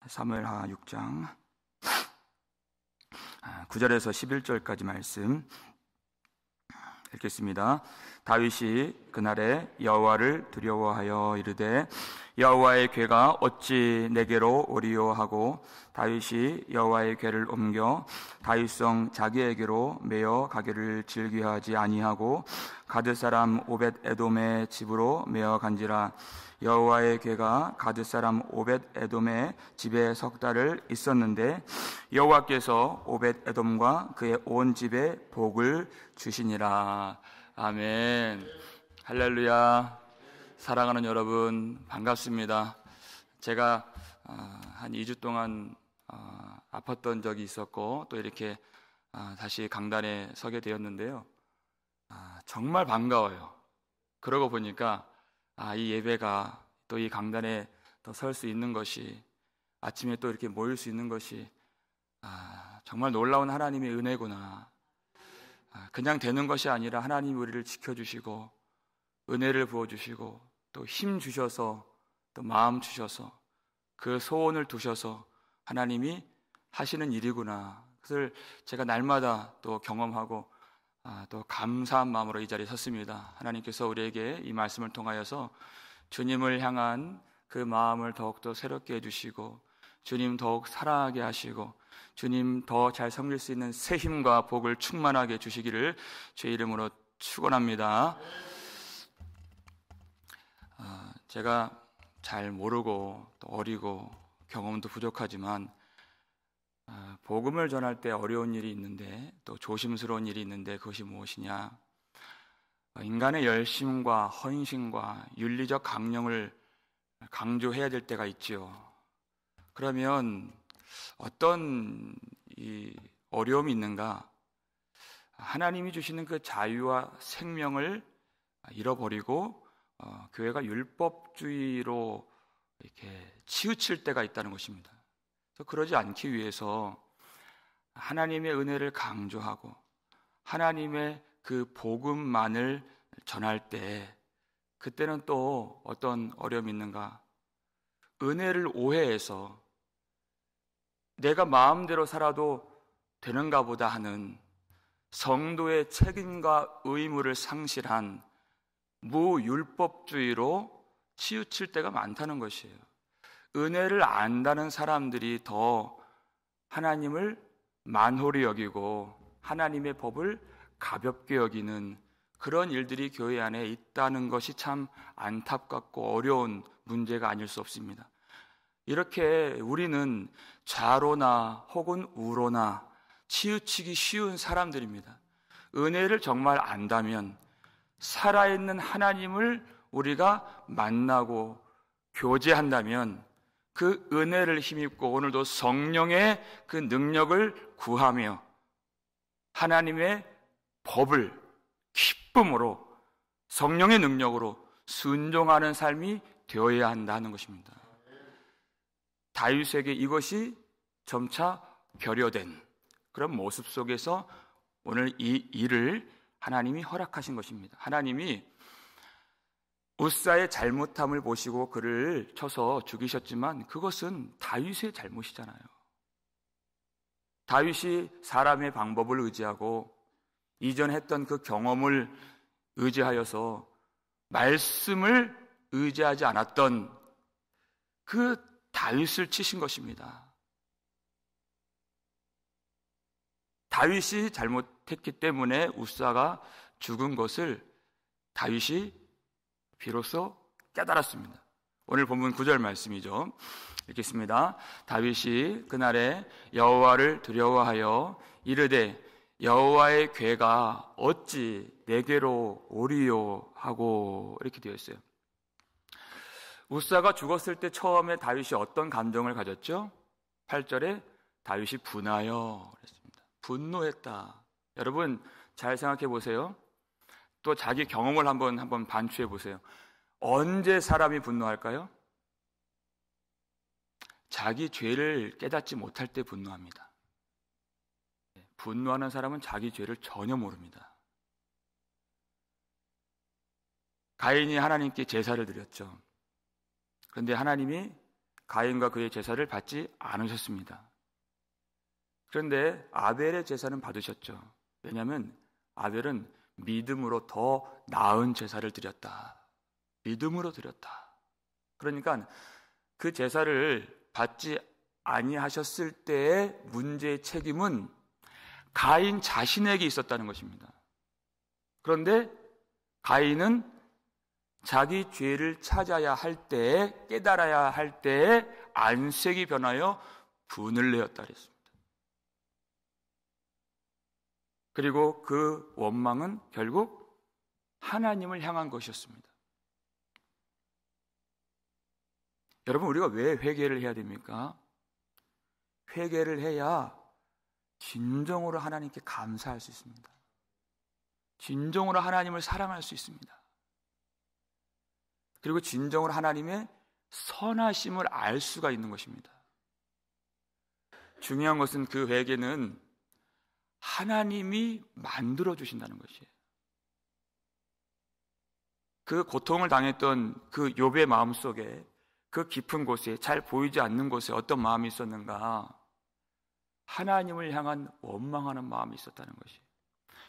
사무엘하 6장 9절에서 11절까지 말씀 읽겠습니다. 다윗이 그날에 여호와를 두려워하여 이르되 여호와의 궤가 어찌 내게로 오리요 하고 다윗이 여호와의 궤를 옮겨 다윗성 자기에게로 메어 가기를 즐겨하지 아니하고 가드 사람 오벳 에돔의 집으로 메어 간지라. 여호와의 궤가 가드 사람 오벳 에돔의 집에 석 달을 있었는데 여호와께서 오벳 에돔과 그의 온 집에 복을 주시니라. 아멘. 할렐루야. 사랑하는 여러분, 반갑습니다. 제가 한 2주 동안 아팠던 적이 있었고 또 이렇게 다시 강단에 서게 되었는데요. 정말 반가워요. 그러고 보니까 이 예배가 또 이 강단에 더 설 수 있는 것이, 아침에 또 이렇게 모일 수 있는 것이 정말 놀라운 하나님의 은혜구나. 그냥 되는 것이 아니라 하나님이 우리를 지켜주시고 은혜를 부어주시고 또 힘 주셔서 또 마음 주셔서 그 소원을 두셔서 하나님이 하시는 일이구나. 그것을 제가 날마다 또 경험하고 또 감사한 마음으로 이 자리에 섰습니다. 하나님께서 우리에게 이 말씀을 통하여서 주님을 향한 그 마음을 더욱더 새롭게 해주시고 주님 더욱 사랑하게 하시고 주님 더 잘 섬길 수 있는 새 힘과 복을 충만하게 주시기를 주의 이름으로 축원합니다. 제가 잘 모르고 또 어리고 경험도 부족하지만 복음을 전할 때 어려운 일이 있는데 또 조심스러운 일이 있는데 그것이 무엇이냐? 인간의 열심과 헌신과 윤리적 강령을 강조해야 될 때가 있지요. 그러면 어떤 이 어려움이 있는가? 하나님이 주시는 그 자유와 생명을 잃어버리고 교회가 율법주의로 이렇게 치우칠 때가 있다는 것입니다. 그래서 그러지 않기 위해서 하나님의 은혜를 강조하고 하나님의 그 복음만을 전할 때 그때는 또 어떤 어려움이 있는가? 은혜를 오해해서 내가 마음대로 살아도 되는가 보다 하는 성도의 책임과 의무를 상실한 무율법주의로 치우칠 때가 많다는 것이에요. 은혜를 안다는 사람들이 더 하나님을 만홀히 여기고 하나님의 법을 가볍게 여기는 그런 일들이 교회 안에 있다는 것이 참 안타깝고 어려운 문제가 아닐 수 없습니다. 이렇게 우리는 좌로나 혹은 우로나 치우치기 쉬운 사람들입니다. 은혜를 정말 안다면 살아있는 하나님을 우리가 만나고 교제한다면 그 은혜를 힘입고 오늘도 성령의 그 능력을 구하며 하나님의 법을 기쁨으로 성령의 능력으로 순종하는 삶이 되어야 한다는 것입니다. 다윗에게 이것이 점차 결여된 그런 모습 속에서 오늘 이 일을 하나님이 허락하신 것입니다. 하나님이 웃사의 잘못함을 보시고 그를 쳐서 죽이셨지만 그것은 다윗의 잘못이잖아요. 다윗이 사람의 방법을 의지하고 이전 했던 그 경험을 의지하여서 말씀을 의지하지 않았던 그 다윗을 치신 것입니다. 다윗이 잘못했기 때문에 웃사가 죽은 것을 다윗이 비로소 깨달았습니다. 오늘 본문 9절 말씀이죠. 읽겠습니다. 다윗이 그날에 여호와를 두려워하여 이르되 여호와의 궤가 어찌 내게로 오리요 하고 이렇게 되어 있어요. 웃사가 죽었을 때 처음에 다윗이 어떤 감정을 가졌죠? 8절에 다윗이 분하여 그랬습니다. 분노했다. 여러분 잘 생각해 보세요. 또 자기 경험을 한번 반추해 보세요. 언제 사람이 분노할까요? 자기 죄를 깨닫지 못할 때 분노합니다. 분노하는 사람은 자기 죄를 전혀 모릅니다. 가인이 하나님께 제사를 드렸죠. 그런데 하나님이 가인과 그의 제사를 받지 않으셨습니다. 그런데 아벨의 제사는 받으셨죠. 왜냐하면 아벨은 믿음으로 더 나은 제사를 드렸다. 믿음으로 드렸다. 그러니까 그 제사를 받지 아니하셨을 때의 문제의 책임은 가인 자신에게 있었다는 것입니다. 그런데 가인은 자기 죄를 찾아야 할 때에, 깨달아야 할 때에 안색이 변하여 분을 내었다 그랬습니다. 그리고 그 원망은 결국 하나님을 향한 것이었습니다. 여러분, 우리가 왜 회개를 해야 됩니까? 회개를 해야 진정으로 하나님께 감사할 수 있습니다. 진정으로 하나님을 사랑할 수 있습니다. 그리고 진정으로 하나님의 선하심을 알 수가 있는 것입니다. 중요한 것은 그 회개는 하나님이 만들어 주신다는 것이에요. 그 고통을 당했던 그 욥의 마음속에, 그 깊은 곳에, 잘 보이지 않는 곳에 어떤 마음이 있었는가? 하나님을 향한 원망하는 마음이 있었다는 것이에요.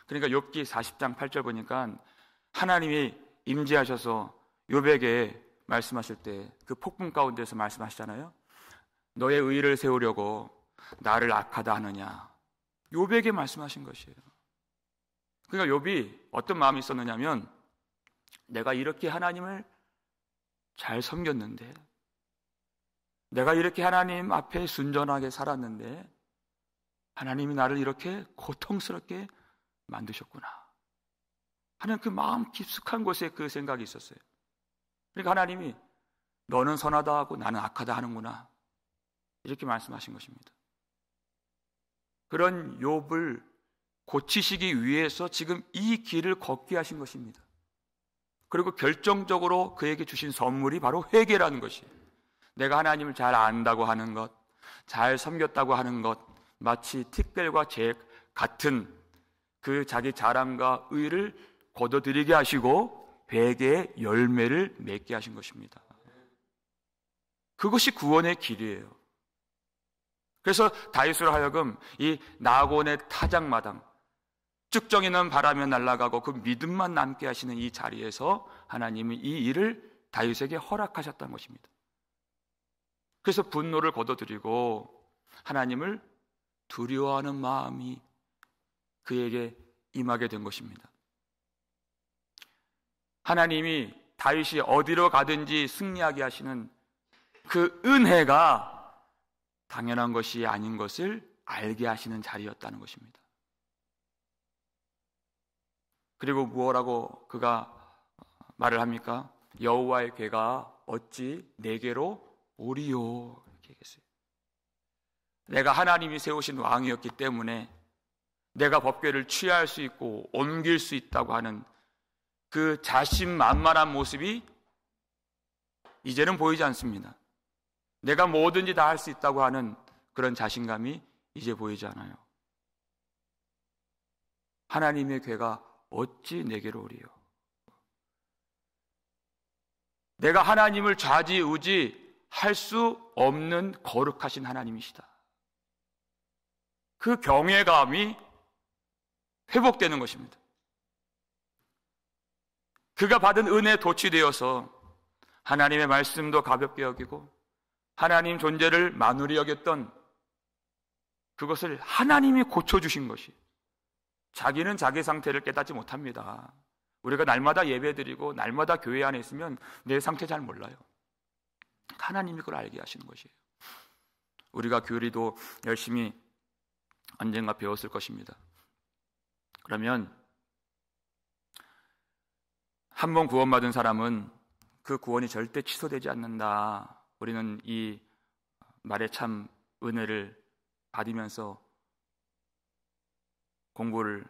그러니까 욥기 40장 8절 보니까 하나님이 임재하셔서 욥에게 말씀하실 때 그 폭풍 가운데서 말씀하시잖아요. 너의 의를 세우려고 나를 악하다 하느냐. 욥에게 말씀하신 것이에요. 그러니까 욥이 어떤 마음이 있었느냐면, 내가 이렇게 하나님을 잘 섬겼는데, 내가 이렇게 하나님 앞에 순전하게 살았는데 하나님이 나를 이렇게 고통스럽게 만드셨구나 하는 그 마음 깊숙한 곳에 그 생각이 있었어요. 그러니까 하나님이 너는 선하다 하고 나는 악하다 하는구나, 이렇게 말씀하신 것입니다. 그런 욥을 고치시기 위해서 지금 이 길을 걷게 하신 것입니다. 그리고 결정적으로 그에게 주신 선물이 바로 회개라는 것이에요. 내가 하나님을 잘 안다고 하는 것, 잘 섬겼다고 하는 것, 마치 티끌과 재 같은 그 자기 자랑과 의를 거둬들이게 하시고 회개의 열매를 맺게 하신 것입니다. 그것이 구원의 길이에요. 그래서 다윗으로 하여금 이 나곤의 타작마당, 쭉정이는 바람에 날아가고 그 믿음만 남게 하시는 이 자리에서 하나님은 이 일을 다윗에게 허락하셨다는 것입니다. 그래서 분노를 거둬들이고 하나님을 두려워하는 마음이 그에게 임하게 된 것입니다. 하나님이 다윗이 어디로 가든지 승리하게 하시는 그 은혜가 당연한 것이 아닌 것을 알게 하시는 자리였다는 것입니다. 그리고 무엇라고 그가 말을 합니까? 여호와의 궤가 어찌 내게로 오리요, 이렇게 얘기했어요. 내가 하나님이 세우신 왕이었기 때문에 내가 법궤를 취할 수 있고 옮길 수 있다고 하는 그 자신만만한 모습이 이제는 보이지 않습니다. 내가 뭐든지 다 할 수 있다고 하는 그런 자신감이 이제 보이지 않아요. 하나님의 궤가 어찌 내게로 오리요. 내가 하나님을 좌지우지 할 수 없는 거룩하신 하나님이시다. 그 경외감이 회복되는 것입니다. 그가 받은 은혜에 도취되어서 하나님의 말씀도 가볍게 여기고 하나님 존재를 만우리 여겼던 그것을 하나님이 고쳐주신 것이, 자기는 자기 상태를 깨닫지 못합니다. 우리가 날마다 예배드리고 날마다 교회 안에 있으면 내 상태 잘 몰라요. 하나님이 그걸 알게 하시는 것이에요. 우리가 교리도 열심히 언젠가 배웠을 것입니다. 그러면 한 번 구원받은 사람은 그 구원이 절대 취소되지 않는다. 우리는 이 말에 참 은혜를 받으면서 공부를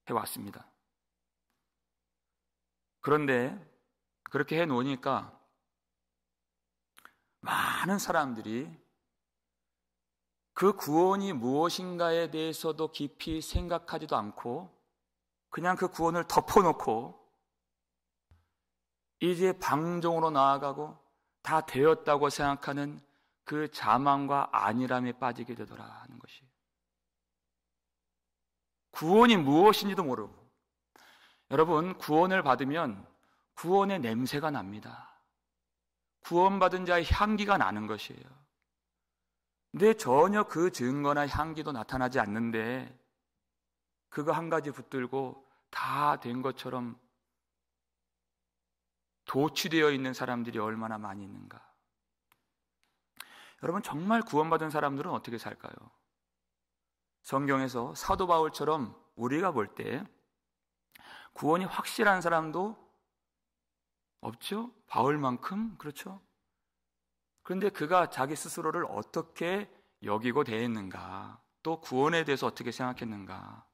해왔습니다. 그런데 그렇게 해놓으니까 많은 사람들이 그 구원이 무엇인가에 대해서도 깊이 생각하지도 않고 그냥 그 구원을 덮어놓고 이제 방종으로 나아가고 다 되었다고 생각하는 그 자만과 안일함에 빠지게 되더라 하는 것이에요. 구원이 무엇인지도 모르고, 여러분, 구원을 받으면 구원의 냄새가 납니다. 구원받은 자의 향기가 나는 것이에요. 근데 전혀 그 증거나 향기도 나타나지 않는데 그거 한 가지 붙들고 다 된 것처럼 도취되어 있는 사람들이 얼마나 많이 있는가. 여러분, 정말 구원받은 사람들은 어떻게 살까요? 성경에서 사도 바울처럼 우리가 볼 때 구원이 확실한 사람도 없죠? 바울만큼. 그렇죠? 그런데 그가 자기 스스로를 어떻게 여기고 대했는가, 또 구원에 대해서 어떻게 생각했는가.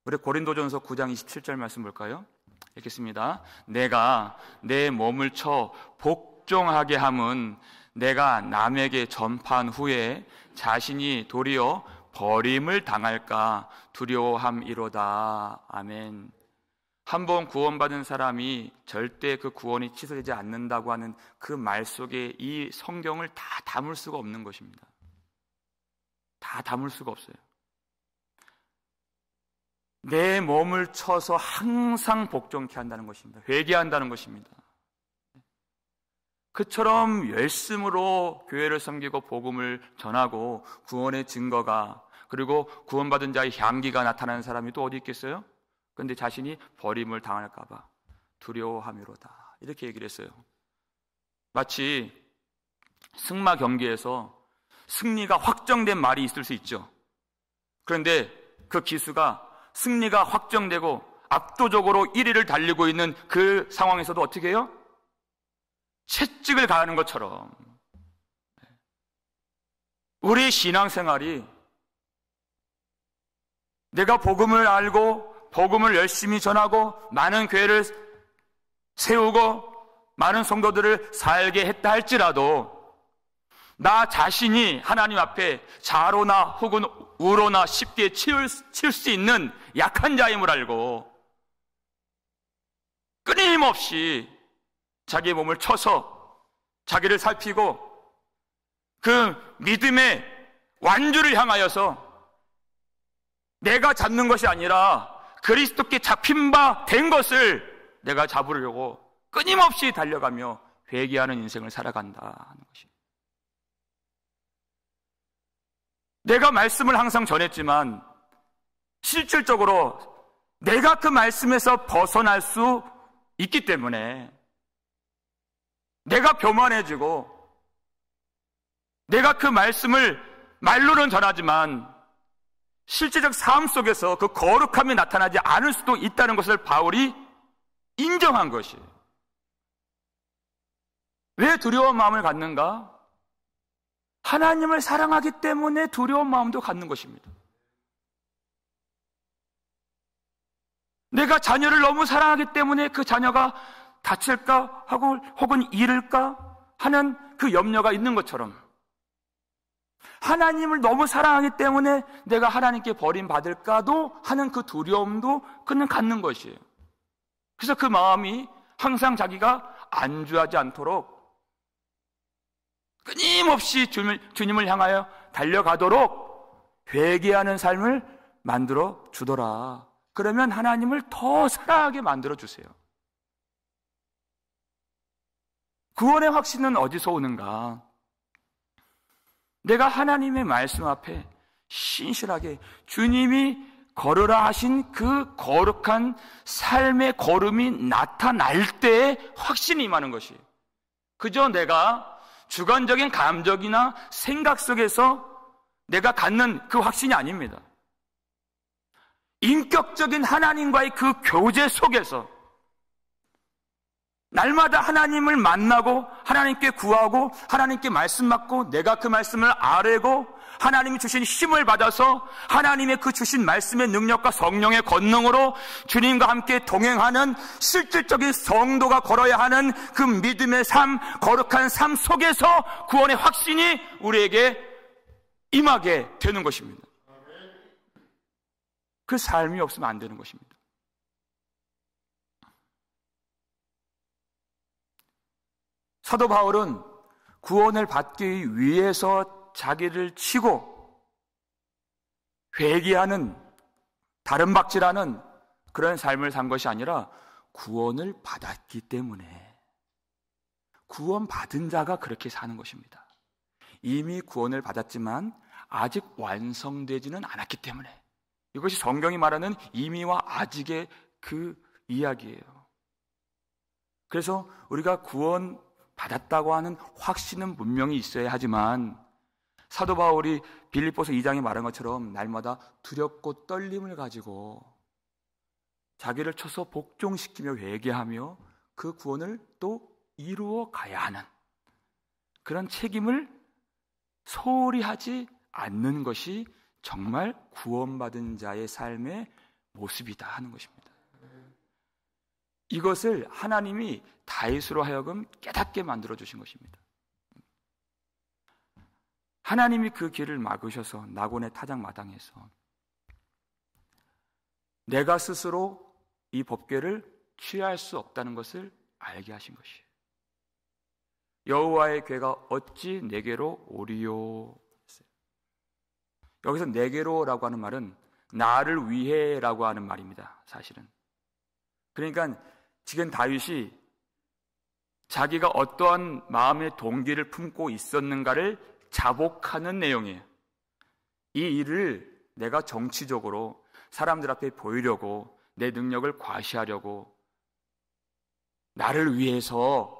우리 고린도전서 9장 27절 말씀 볼까요? 읽겠습니다. 내가 내 몸을 쳐 복종하게 함은 내가 남에게 전파한 후에 자신이 도리어 버림을 당할까 두려워함이로다. 아멘. 한번 구원받은 사람이 절대 그 구원이 취소되지 않는다고 하는 그 말 속에 이 성경을 다 담을 수가 없는 것입니다. 다 담을 수가 없어요. 내 몸을 쳐서 항상 복종케 한다는 것입니다. 회개한다는 것입니다. 그처럼 열심으로 교회를 섬기고 복음을 전하고 구원의 증거가, 그리고 구원받은 자의 향기가 나타나는 사람이 또 어디 있겠어요? 그런데 자신이 버림을 당할까 봐 두려워함이로다, 이렇게 얘기를 했어요. 마치 승마 경기에서 승리가 확정된 말이 있을 수 있죠. 그런데 그 기수가 승리가 확정되고 압도적으로 1위를 달리고 있는 그 상황에서도 어떻게 해요? 채찍을 가하는 것처럼 우리 신앙생활이, 내가 복음을 알고 복음을 열심히 전하고 많은 교회를 세우고 많은 성도들을 살게 했다 할지라도 나 자신이 하나님 앞에 좌로나 혹은 우로나 쉽게 칠 수 있는 약한 자임을 알고 끊임없이 자기의 몸을 쳐서 자기를 살피고 그 믿음의 완주를 향하여서 내가 잡는 것이 아니라 그리스도께 잡힌 바 된 것을 내가 잡으려고 끊임없이 달려가며 회개하는 인생을 살아간다 하는 것입니다. 내가 말씀을 항상 전했지만 실질적으로 내가 그 말씀에서 벗어날 수 있기 때문에 내가 교만해지고 내가 그 말씀을 말로는 전하지만 실제적 삶 속에서 그 거룩함이 나타나지 않을 수도 있다는 것을 바울이 인정한 것이에요. 왜 두려운 마음을 갖는가? 하나님을 사랑하기 때문에 두려운 마음도 갖는 것입니다. 내가 자녀를 너무 사랑하기 때문에 그 자녀가 다칠까 하고 혹은 잃을까 하는 그 염려가 있는 것처럼, 하나님을 너무 사랑하기 때문에 내가 하나님께 버림받을까도 하는 그 두려움도 그는 갖는 것이에요. 그래서 그 마음이 항상 자기가 안주하지 않도록 끊임없이 주님을 향하여 달려가도록 회개하는 삶을 만들어 주더라. 그러면 하나님을 더 사랑하게 만들어 주세요. 구원의 확신은 어디서 오는가? 내가 하나님의 말씀 앞에 신실하게 주님이 걸으라 하신 그 거룩한 삶의 걸음이 나타날 때에 확신이 임하는 것이에요. 그저 내가 주관적인 감정이나 생각 속에서 내가 갖는 그 확신이 아닙니다. 인격적인 하나님과의 그 교제 속에서 날마다 하나님을 만나고 하나님께 구하고 하나님께 말씀 받고 내가 그 말씀을 아뢰고 하나님이 주신 힘을 받아서 하나님의 그 주신 말씀의 능력과 성령의 권능으로 주님과 함께 동행하는 실질적인 성도가 걸어야 하는 그 믿음의 삶, 거룩한 삶 속에서 구원의 확신이 우리에게 임하게 되는 것입니다. 그 삶이 없으면 안 되는 것입니다. 사도 바울은 구원을 받기 위해서 자기를 치고 회개하는, 다름박질하는 그런 삶을 산 것이 아니라 구원을 받았기 때문에, 구원받은 자가 그렇게 사는 것입니다. 이미 구원을 받았지만 아직 완성되지는 않았기 때문에, 이것이 성경이 말하는 이미와 아직의 그 이야기예요. 그래서 우리가 구원 받았다고 하는 확신은 분명히 있어야 하지만, 사도 바울이 빌립보서 2장에 말한 것처럼 날마다 두렵고 떨림을 가지고 자기를 쳐서 복종시키며 회개하며 그 구원을 또 이루어 가야 하는 그런 책임을 소홀히 하지 않는 것이 정말 구원받은 자의 삶의 모습이다 하는 것입니다. 이것을 하나님이 다윗으로 하여금 깨닫게 만들어 주신 것입니다. 하나님이 그 길을 막으셔서 나곤의 타작마당에서 내가 스스로 이 법궤를 취할 수 없다는 것을 알게 하신 것이에요. 여호와의 궤가 어찌 내게로 오리요. 여기서 내게로라고 하는 말은 나를 위해라고 하는 말입니다. 사실은. 그러니까 지금 다윗이 자기가 어떠한 마음의 동기를 품고 있었는가를 자복하는 내용이에요. 이 일을 내가 정치적으로 사람들 앞에 보이려고, 내 능력을 과시하려고, 나를 위해서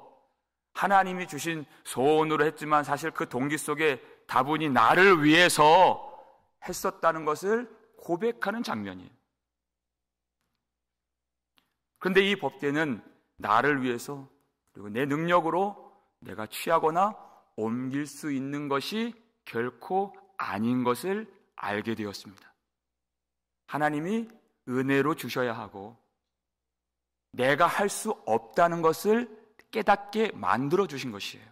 하나님이 주신 소원으로 했지만 사실 그 동기 속에 다분히 나를 위해서 했었다는 것을 고백하는 장면이에요. 그런데 이 법궤는 나를 위해서, 그리고 내 능력으로 내가 취하거나 옮길 수 있는 것이 결코 아닌 것을 알게 되었습니다. 하나님이 은혜로 주셔야 하고 내가 할 수 없다는 것을 깨닫게 만들어 주신 것이에요.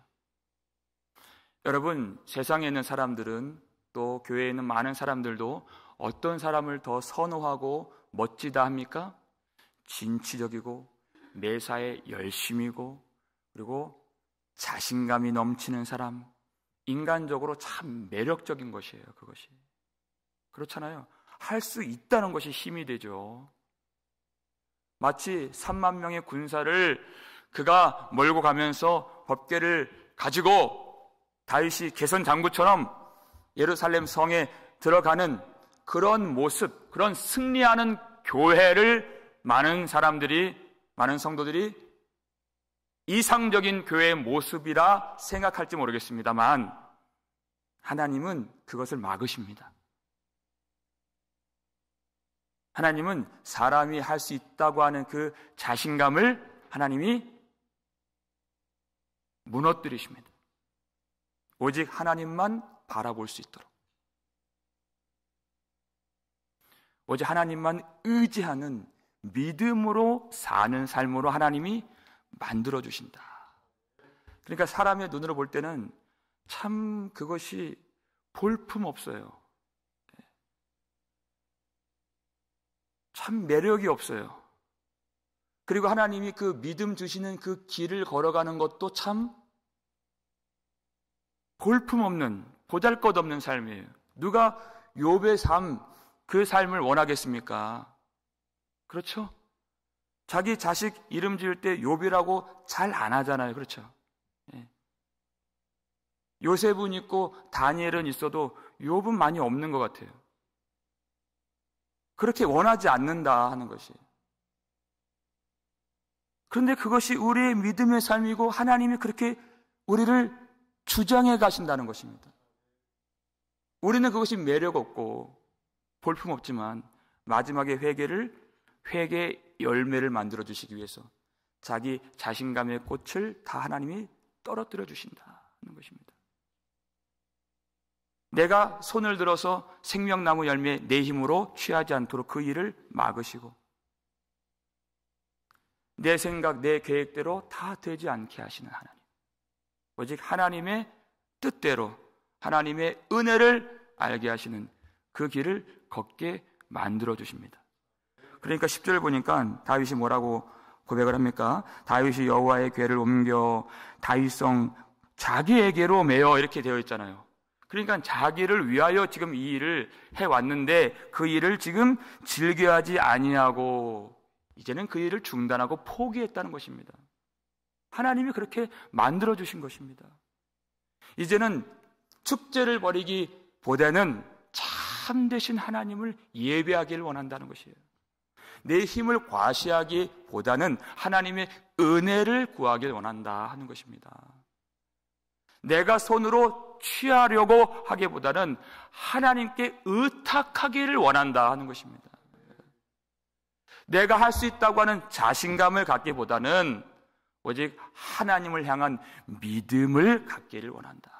여러분, 세상에 있는 사람들은, 또 교회에 있는 많은 사람들도 어떤 사람을 더 선호하고 멋지다 합니까? 진취적이고 매사에 열심이고, 그리고 자신감이 넘치는 사람, 인간적으로 참 매력적인 것이에요. 그것이 그렇잖아요. 할 수 있다는 것이 힘이 되죠. 마치 3만 명의 군사를 그가 몰고 가면서 법궤를 가지고 다윗이 개선 장구처럼 예루살렘 성에 들어가는 그런 모습, 그런 승리하는 교회를 많은 사람들이, 많은 성도들이 이상적인 교회의 모습이라 생각할지 모르겠습니다만, 하나님은 그것을 막으십니다. 하나님은 사람이 할 수 있다고 하는 그 자신감을 하나님이 무너뜨리십니다. 오직 하나님만 바라볼 수 있도록, 오직 하나님만 의지하는 믿음으로 사는 삶으로 하나님이 만들어주신다. 그러니까 사람의 눈으로 볼 때는 참 그것이 볼품없어요. 참 매력이 없어요. 그리고 하나님이 그 믿음 주시는 그 길을 걸어가는 것도 참 볼품없는, 보잘것없는 삶이에요. 누가 욥의 삶, 그 삶을 원하겠습니까? 그렇죠? 자기 자식 이름 지을 때 욥이라고 잘 안 하잖아요. 그렇죠? 예. 요셉은 있고 다니엘은 있어도 욥은 많이 없는 것 같아요. 그렇게 원하지 않는다 하는 것이. 그런데 그것이 우리의 믿음의 삶이고 하나님이 그렇게 우리를 주장해 가신다는 것입니다. 우리는 그것이 매력 없고 볼품 없지만 마지막에 회개의 열매를 만들어 주시기 위해서 자기 자신감의 꽃을 다 하나님이 떨어뜨려 주신다는 것입니다. 내가 손을 들어서 생명나무 열매 내 힘으로 취하지 않도록 그 일을 막으시고, 내 생각, 내 계획대로 다 되지 않게 하시는 하나님, 오직 하나님의 뜻대로 하나님의 은혜를 알게 하시는 그 길을 걷게 만들어 주십니다. 그러니까 10절 보니까 다윗이 뭐라고 고백을 합니까? 다윗이 여호와의 궤를 옮겨 다윗성 자기에게로 매여 이렇게 되어 있잖아요. 그러니까 자기를 위하여 지금 이 일을 해왔는데 그 일을 지금 즐겨하지 아니하고 이제는 그 일을 중단하고 포기했다는 것입니다. 하나님이 그렇게 만들어 주신 것입니다. 이제는 축제를 벌이기보다는 참되신 하나님을 예배하기를 원한다는 것이에요. 내 힘을 과시하기보다는 하나님의 은혜를 구하기를 원한다 하는 것입니다. 내가 손으로 취하려고 하기보다는 하나님께 의탁하기를 원한다 하는 것입니다. 내가 할 수 있다고 하는 자신감을 갖기보다는 오직 하나님을 향한 믿음을 갖기를 원한다.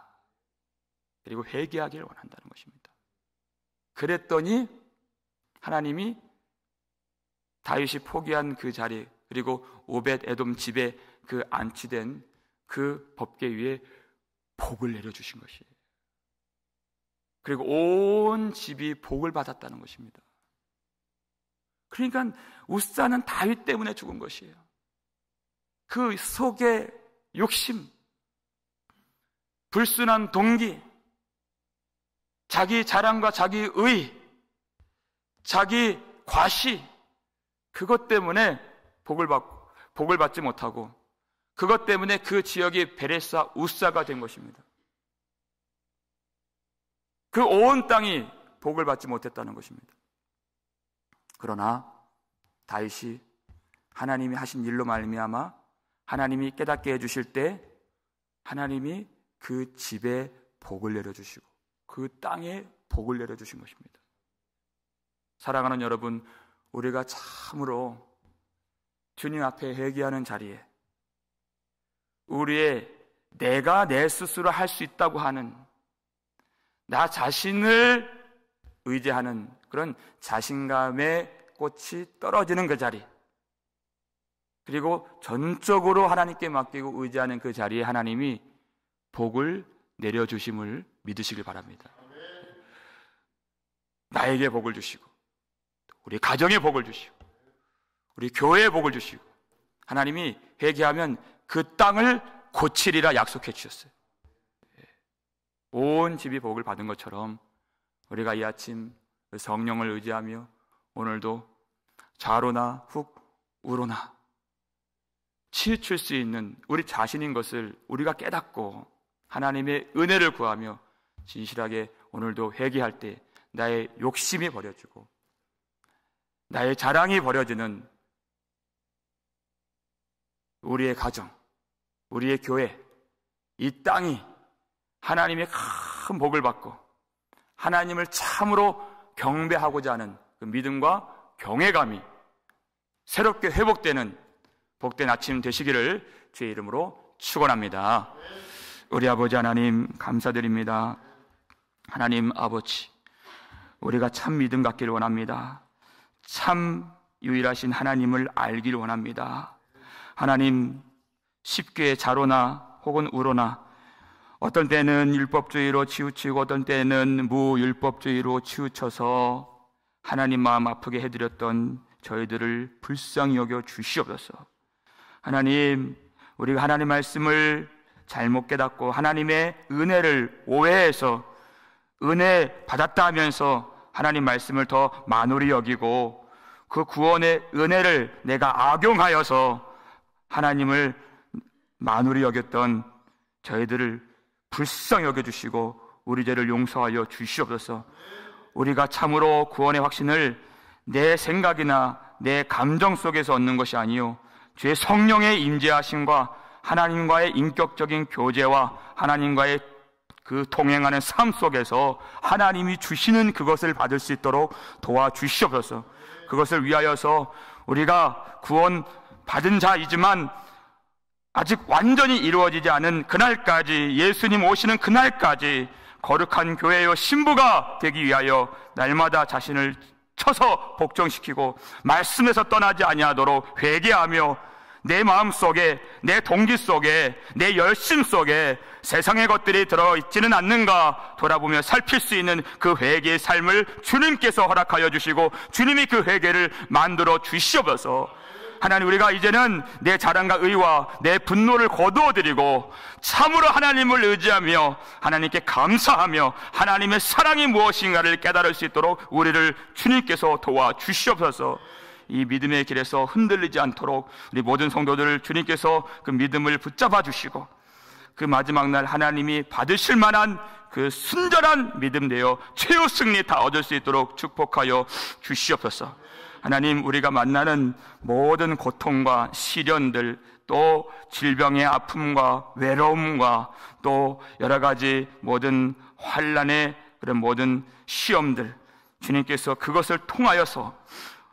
그리고 회개하기를 원한다는 것입니다. 그랬더니 하나님이 다윗이 포기한 그 자리, 그리고 오벳 에돔 집에 그 안치된 그 법궤 위에 복을 내려주신 것이에요. 그리고 온 집이 복을 받았다는 것입니다. 그러니까 우사는 다윗 때문에 죽은 것이에요. 그 속에 욕심, 불순한 동기, 자기 자랑과 자기 의, 자기 과시, 그것 때문에 복을 받지 못하고 그것 때문에 그 지역이 베레스와 우사가 된 것입니다. 그 온 땅이 복을 받지 못했다는 것입니다. 그러나 다윗이 하나님이 하신 일로 말미암아 하나님이 깨닫게 해주실 때 하나님이 그 집에 복을 내려주시고 그 땅에 복을 내려주신 것입니다. 사랑하는 여러분, 우리가 참으로 주님 앞에 회개하는 자리에 우리의 내가 내 스스로 할 수 있다고 하는 나 자신을 의지하는 그런 자신감의 꽃이 떨어지는 그 자리, 그리고 전적으로 하나님께 맡기고 의지하는 그 자리에 하나님이 복을 내려주심을 믿으시길 바랍니다. 나에게 복을 주시고 우리 가정에 복을 주시고 우리 교회에 복을 주시고 하나님이 회개하면 그 땅을 고치리라 약속해 주셨어요. 온 집이 복을 받은 것처럼 우리가 이 아침 성령을 의지하며 오늘도 좌로나 훅 우로나 치우칠 수 있는 우리 자신인 것을 우리가 깨닫고 하나님의 은혜를 구하며 진실하게 오늘도 회개할 때 나의 욕심이 버려지고 나의 자랑이 버려지는 우리의 가정, 우리의 교회, 이 땅이 하나님의 큰 복을 받고 하나님을 참으로 경배하고자 하는 그 믿음과 경외감이 새롭게 회복되는 복된 아침 되시기를 주의 이름으로 축원합니다. 우리 아버지 하나님 감사드립니다. 하나님 아버지, 우리가 참 믿음 갖기를 원합니다. 참 유일하신 하나님을 알기를 원합니다. 하나님, 쉽게 자로나 혹은 우로나 어떤 때는 율법주의로 치우치고 어떤 때는 무율법주의로 치우쳐서 하나님 마음 아프게 해드렸던 저희들을 불쌍히 여겨 주시옵소서. 하나님, 우리가 하나님 말씀을 잘못 깨닫고 하나님의 은혜를 오해해서 은혜 받았다 하면서 하나님 말씀을 더 만홀히 여기고 그 구원의 은혜를 내가 악용하여서 하나님을 만홀히 여겼던 저희들을 불쌍히 여겨주시고 우리 죄를 용서하여 주시옵소서. 우리가 참으로 구원의 확신을 내 생각이나 내 감정 속에서 얻는 것이 아니요 주의 성령의 임재하심과 하나님과의 인격적인 교제와 하나님과의 그 동행하는 삶 속에서 하나님이 주시는 그것을 받을 수 있도록 도와주시옵소서. 그것을 위하여서 우리가 구원 받은 자이지만 아직 완전히 이루어지지 않은 그날까지, 예수님 오시는 그날까지 거룩한 교회요 신부가 되기 위하여 날마다 자신을 쳐서 복종시키고 말씀에서 떠나지 아니하도록 회개하며 내 마음 속에, 내 동기 속에, 내 열심 속에 세상의 것들이 들어있지는 않는가 돌아보며 살필 수 있는 그 회개의 삶을 주님께서 허락하여 주시고 주님이 그 회개를 만들어 주시옵소서. 하나님, 우리가 이제는 내 자랑과 의와 내 분노를 거두어드리고 참으로 하나님을 의지하며 하나님께 감사하며 하나님의 사랑이 무엇인가를 깨달을 수 있도록 우리를 주님께서 도와주시옵소서. 이 믿음의 길에서 흔들리지 않도록 우리 모든 성도들을 주님께서 그 믿음을 붙잡아 주시고 그 마지막 날 하나님이 받으실 만한 그 순전한 믿음 내어 최후 승리 다 얻을 수 있도록 축복하여 주시옵소서. 하나님, 우리가 만나는 모든 고통과 시련들, 또 질병의 아픔과 외로움과 또 여러 가지 모든 환난의 그런 모든 시험들, 주님께서 그것을 통하여서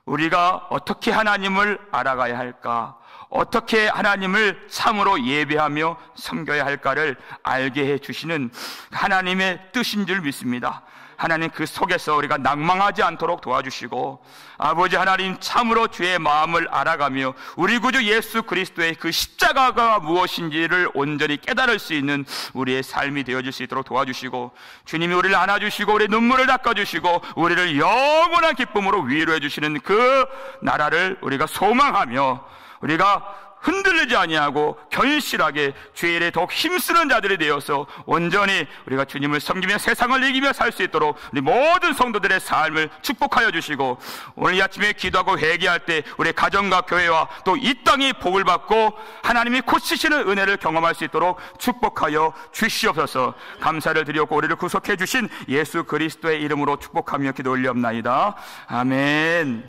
우리가 어떻게 하나님을 알아가야 할까, 어떻게 하나님을 참으로 예배하며 섬겨야 할까를 알게 해주시는 하나님의 뜻인 줄 믿습니다. 하나님, 그 속에서 우리가 낭망하지 않도록 도와주시고, 아버지 하나님, 참으로 주의 마음을 알아가며 우리 구주 예수 그리스도의 그 십자가가 무엇인지를 온전히 깨달을 수 있는 우리의 삶이 되어질 수 있도록 도와주시고, 주님이 우리를 안아주시고 우리의 눈물을 닦아주시고 우리를 영원한 기쁨으로 위로해 주시는 그 나라를 우리가 소망하며 우리가 흔들리지 아니하고 견실하게 주의 일에 더욱 힘쓰는 자들이 되어서 온전히 우리가 주님을 섬기며 세상을 이기며 살 수 있도록 우리 모든 성도들의 삶을 축복하여 주시고, 오늘 이 아침에 기도하고 회개할 때 우리 가정과 교회와 또 이 땅이 복을 받고 하나님이 고치시는 은혜를 경험할 수 있도록 축복하여 주시옵소서. 감사를 드리옵고 우리를 구속해 주신 예수 그리스도의 이름으로 축복하며 기도 올리옵나이다. 아멘.